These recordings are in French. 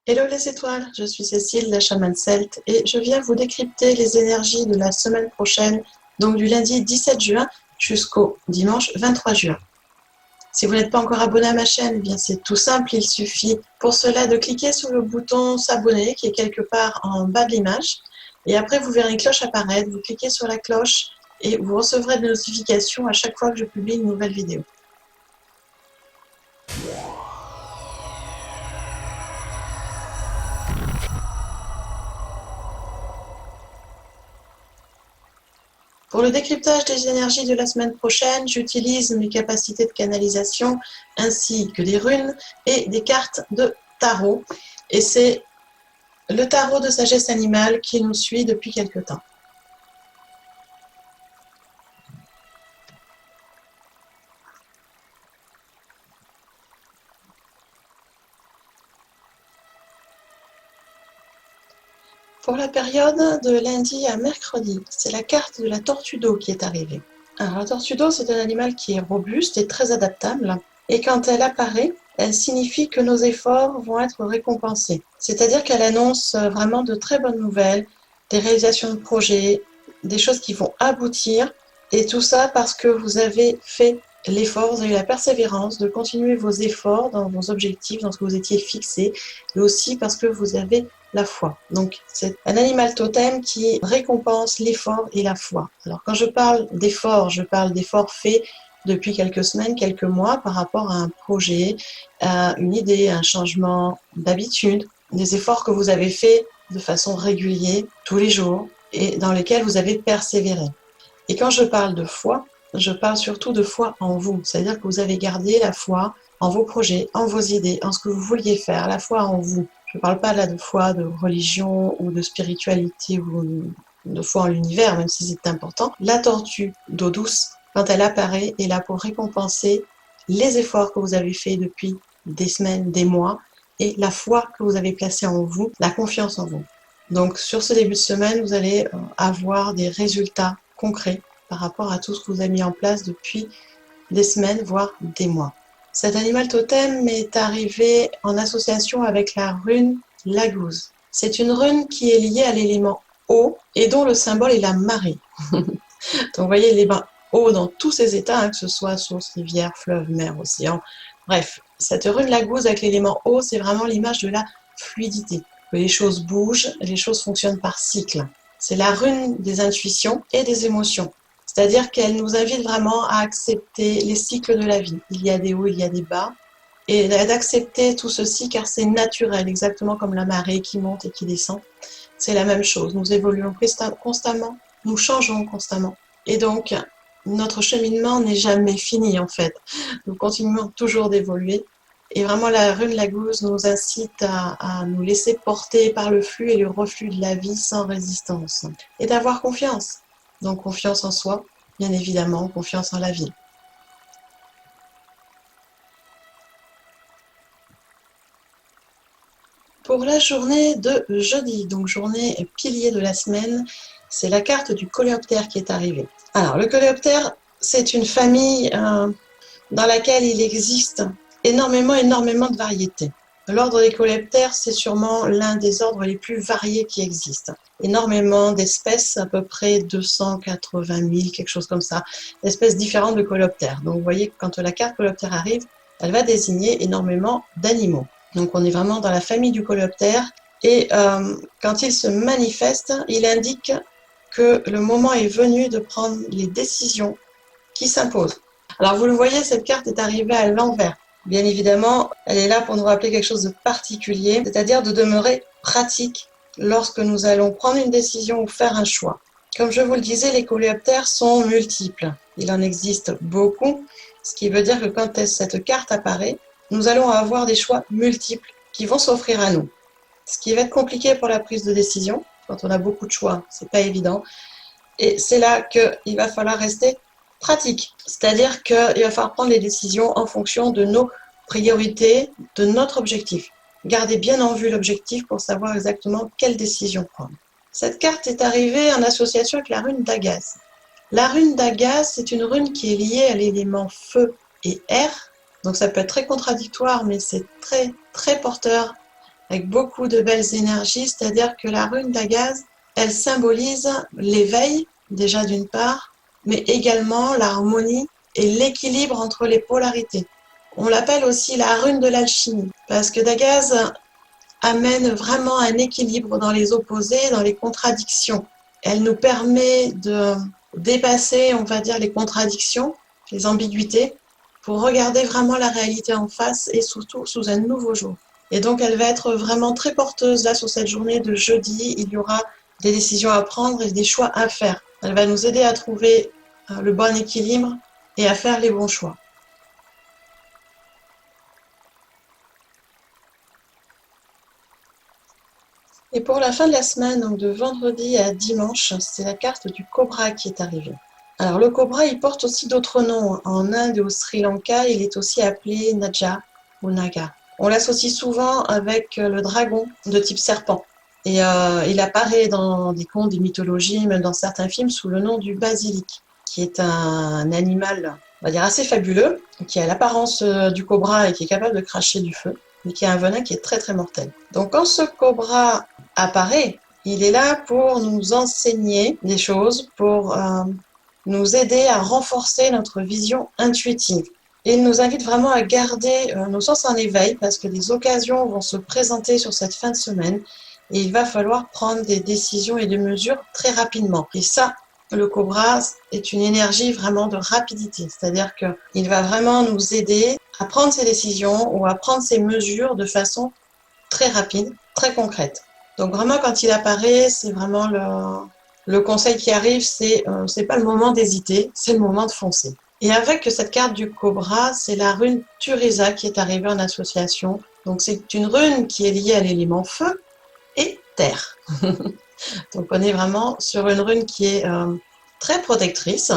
Hello les étoiles, je suis Cécile, la chamane celte, et je viens vous décrypter les énergies de la semaine prochaine, donc du lundi 17 juin jusqu'au dimanche 23 juin. Si vous n'êtes pas encore abonné à ma chaîne, eh bien c'est tout simple, il suffit pour cela de cliquer sur le bouton s'abonner qui est quelque part en bas de l'image, et après vous verrez une cloche apparaître, vous cliquez sur la cloche et vous recevrez des notifications à chaque fois que je publie une nouvelle vidéo. Pour le décryptage des énergies de la semaine prochaine, j'utilise mes capacités de canalisation ainsi que des runes et des cartes de tarot. Et c'est le tarot de sagesse animale qui nous suit depuis quelque temps. Pour la période de lundi à mercredi, c'est la carte de la tortue d'eau qui est arrivée. Alors, la tortue d'eau, c'est un animal qui est robuste et très adaptable. Et quand elle apparaît, elle signifie que nos efforts vont être récompensés. C'est-à-dire qu'elle annonce vraiment de très bonnes nouvelles, des réalisations de projets, des choses qui vont aboutir. Et tout ça parce que vous avez fait l'effort, vous avez eu la persévérance de continuer vos efforts dans vos objectifs, dans ce que vous étiez fixé, et aussi parce que vous avez la foi. Donc, c'est un animal totem qui récompense l'effort et la foi. Alors, quand je parle d'effort, je parle d'efforts faits depuis quelques semaines, quelques mois par rapport à un projet, à une idée, à un changement d'habitude, des efforts que vous avez faits de façon régulière, tous les jours, et dans lesquels vous avez persévéré. Et quand je parle de foi, je parle surtout de foi en vous, c'est-à-dire que vous avez gardé la foi en vos projets, en vos idées, en ce que vous vouliez faire, la foi en vous. Je ne parle pas là de foi, de religion ou de spiritualité ou de foi en l'univers, même si c'est important. La tortue d'eau douce, quand elle apparaît, est là pour récompenser les efforts que vous avez faits depuis des semaines, des mois, et la foi que vous avez placée en vous, la confiance en vous. Donc sur ce début de semaine, vous allez avoir des résultats concrets par rapport à tout ce que vous avez mis en place depuis des semaines, voire des mois. Cet animal totem est arrivé en association avec la rune Laguz. C'est une rune qui est liée à l'élément eau et dont le symbole est la marée. Donc vous voyez l'élément eau dans tous ses états, hein, que ce soit source, rivière, fleuve, mer, océan. Bref, cette rune Laguz avec l'élément eau, c'est vraiment l'image de la fluidité. Que les choses bougent, les choses fonctionnent par cycle. C'est la rune des intuitions et des émotions. C'est-à-dire qu'elle nous invite vraiment à accepter les cycles de la vie. Il y a des hauts, il y a des bas. Et d'accepter tout ceci car c'est naturel, exactement comme la marée qui monte et qui descend. C'est la même chose. Nous évoluons constamment, nous changeons constamment. Et donc, notre cheminement n'est jamais fini en fait. Nous continuons toujours d'évoluer. Et vraiment, la rune Laguz nous incite à nous laisser porter par le flux et le reflux de la vie sans résistance. Et d'avoir confiance. Donc confiance en soi, bien évidemment, confiance en la vie. Pour la journée de jeudi, donc journée pilier de la semaine, c'est la carte du coléoptère qui est arrivée. Alors le coléoptère, c'est une famille dans laquelle il existe énormément de variétés. L'ordre des coléoptères, c'est sûrement l'un des ordres les plus variés qui existent. Énormément d'espèces, à peu près 280 000, quelque chose comme ça, d'espèces différentes de coléoptères. Donc vous voyez que quand la carte coléoptère arrive, elle va désigner énormément d'animaux. Donc on est vraiment dans la famille du coléoptère et quand il se manifeste, il indique que le moment est venu de prendre les décisions qui s'imposent. Alors vous le voyez, cette carte est arrivée à l'envers. Bien évidemment, elle est là pour nous rappeler quelque chose de particulier, c'est-à-dire de demeurer pratique lorsque nous allons prendre une décision ou faire un choix. Comme je vous le disais, les coléoptères sont multiples. Il en existe beaucoup, ce qui veut dire que quand cette carte apparaît, nous allons avoir des choix multiples qui vont s'offrir à nous. Ce qui va être compliqué pour la prise de décision, quand on a beaucoup de choix, c'est pas évident. Et c'est là qu'il va falloir rester pratique. C'est-à-dire qu'il va falloir prendre les décisions en fonction de nos priorités, de notre objectif. Gardez bien en vue l'objectif pour savoir exactement quelle décision prendre. Cette carte est arrivée en association avec la rune d'Agaz. La rune d'Agaz, c'est une rune qui est liée à l'élément feu et air. Donc ça peut être très contradictoire, mais c'est très porteur avec beaucoup de belles énergies, c'est-à-dire que la rune d'Agaz, elle symbolise l'éveil, déjà d'une part, mais également l'harmonie et l'équilibre entre les polarités. On l'appelle aussi la rune de l'alchimie, parce que Dagaz amène vraiment un équilibre dans les opposés, dans les contradictions. Elle nous permet de dépasser, on va dire, les contradictions, les ambiguïtés, pour regarder vraiment la réalité en face et surtout sous un nouveau jour. Et donc, elle va être vraiment très porteuse là sur cette journée de jeudi. Il y aura des décisions à prendre et des choix à faire. Elle va nous aider à trouver le bon équilibre et à faire les bons choix. Et pour la fin de la semaine, donc de vendredi à dimanche, c'est la carte du cobra qui est arrivée. Alors le cobra, il porte aussi d'autres noms. En Inde et au Sri Lanka, il est aussi appelé Naja ou Naga. On l'associe souvent avec le dragon de type serpent. Et il apparaît dans des contes, des mythologies, même dans certains films, sous le nom du basilic, qui est un animal, on va dire, assez fabuleux, qui a l'apparence du cobra et qui est capable de cracher du feu, mais qui a un venin qui est très très mortel. Donc quand ce cobra apparaît, il est là pour nous enseigner des choses, pour nous aider à renforcer notre vision intuitive. Et il nous invite vraiment à garder nos sens en éveil parce que des occasions vont se présenter sur cette fin de semaine et il va falloir prendre des décisions et des mesures très rapidement. Et ça, le cobra est une énergie vraiment de rapidité, c'est-à-dire qu'il va vraiment nous aider à prendre ces décisions ou à prendre ces mesures de façon très rapide, très concrète. Donc vraiment, quand il apparaît, c'est vraiment le conseil qui arrive, c'est pas le moment d'hésiter, c'est le moment de foncer. Et avec cette carte du cobra, c'est la rune Turiza qui est arrivée en association. Donc c'est une rune qui est liée à l'élément feu et terre. Donc on est vraiment sur une rune qui est très protectrice,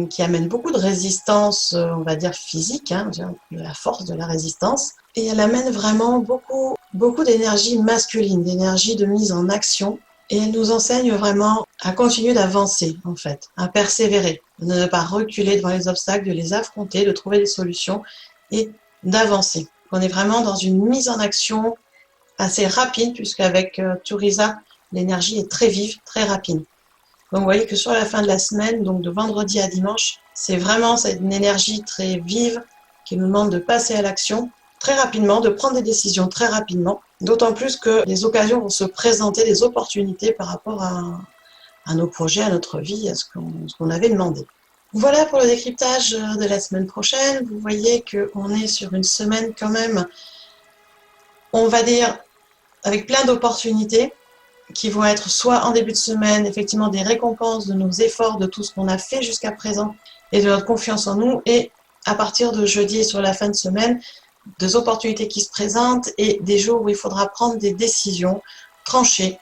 qui amène beaucoup de résistance, on va dire physique, hein, de la force de la résistance. Et elle amène vraiment beaucoup d'énergie masculine, d'énergie de mise en action. Et elle nous enseigne vraiment à continuer d'avancer, en fait, à persévérer, de ne pas reculer devant les obstacles, de les affronter, de trouver des solutions et d'avancer. On est vraiment dans une mise en action assez rapide, puisqu'avec Turiza, l'énergie est très vive, très rapide. Donc vous voyez que sur la fin de la semaine, donc de vendredi à dimanche, c'est vraiment une énergie très vive qui nous demande de passer à l'action très rapidement, de prendre des décisions très rapidement, d'autant plus que les occasions vont se présenter, des opportunités par rapport à nos projets, à notre vie, à ce qu'on avait demandé. Voilà pour le décryptage de la semaine prochaine. Vous voyez qu'on est sur une semaine quand même, on va dire, avec plein d'opportunités qui vont être soit en début de semaine, effectivement des récompenses de nos efforts, de tout ce qu'on a fait jusqu'à présent et de notre confiance en nous, et à partir de jeudi et sur la fin de semaine, des opportunités qui se présentent et des jours où il faudra prendre des décisions tranchées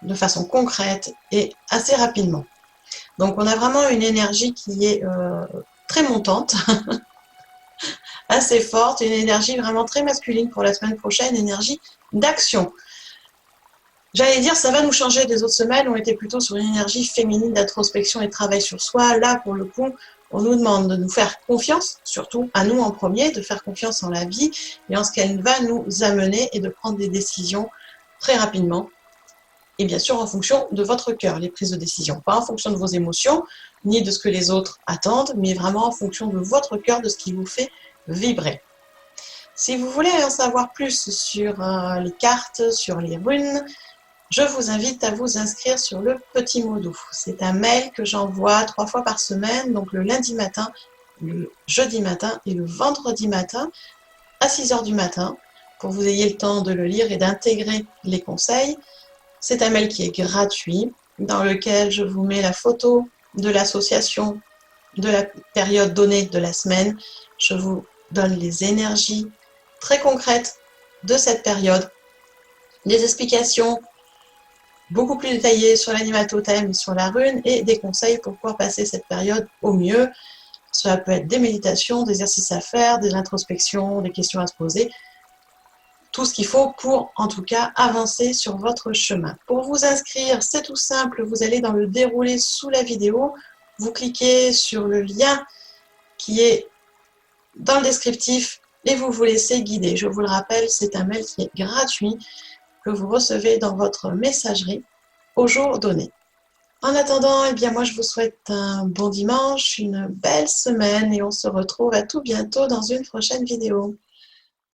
de façon concrète et assez rapidement. Donc on a vraiment une énergie qui est très montante, assez forte, une énergie vraiment très masculine pour la semaine prochaine, énergie d'action. J'allais dire, ça va nous changer des autres semaines, on était plutôt sur une énergie féminine d'introspection et de travail sur soi. Là, pour le coup, on nous demande de nous faire confiance, surtout à nous en premier, de faire confiance en la vie et en ce qu'elle va nous amener et de prendre des décisions très rapidement. Et bien sûr, en fonction de votre cœur, les prises de décision. Pas en fonction de vos émotions, ni de ce que les autres attendent, mais vraiment en fonction de votre cœur, de ce qui vous fait vibrer. Si vous voulez en savoir plus sur les cartes, sur les runes, je vous invite à vous inscrire sur le Petit Mot Doux. C'est un mail que j'envoie 3 fois par semaine, donc le lundi matin, le jeudi matin et le vendredi matin à 6 h du matin, pour que vous ayez le temps de le lire et d'intégrer les conseils. C'est un mail qui est gratuit, dans lequel je vous mets la photo de l'association de la période donnée de la semaine. Je vous donne les énergies très concrètes de cette période, des explications beaucoup plus détaillées sur l'animal totem et sur la rune, et des conseils pour pouvoir passer cette période au mieux. Cela peut être des méditations, des exercices à faire, des introspections, des questions à se poser, tout ce qu'il faut pour, en tout cas, avancer sur votre chemin. Pour vous inscrire, c'est tout simple, vous allez dans le déroulé sous la vidéo, vous cliquez sur le lien qui est dans le descriptif et vous vous laissez guider. Je vous le rappelle, c'est un mail qui est gratuit que vous recevez dans votre messagerie au jour donné. En attendant, eh bien moi je vous souhaite un bon dimanche, une belle semaine et on se retrouve à tout bientôt dans une prochaine vidéo.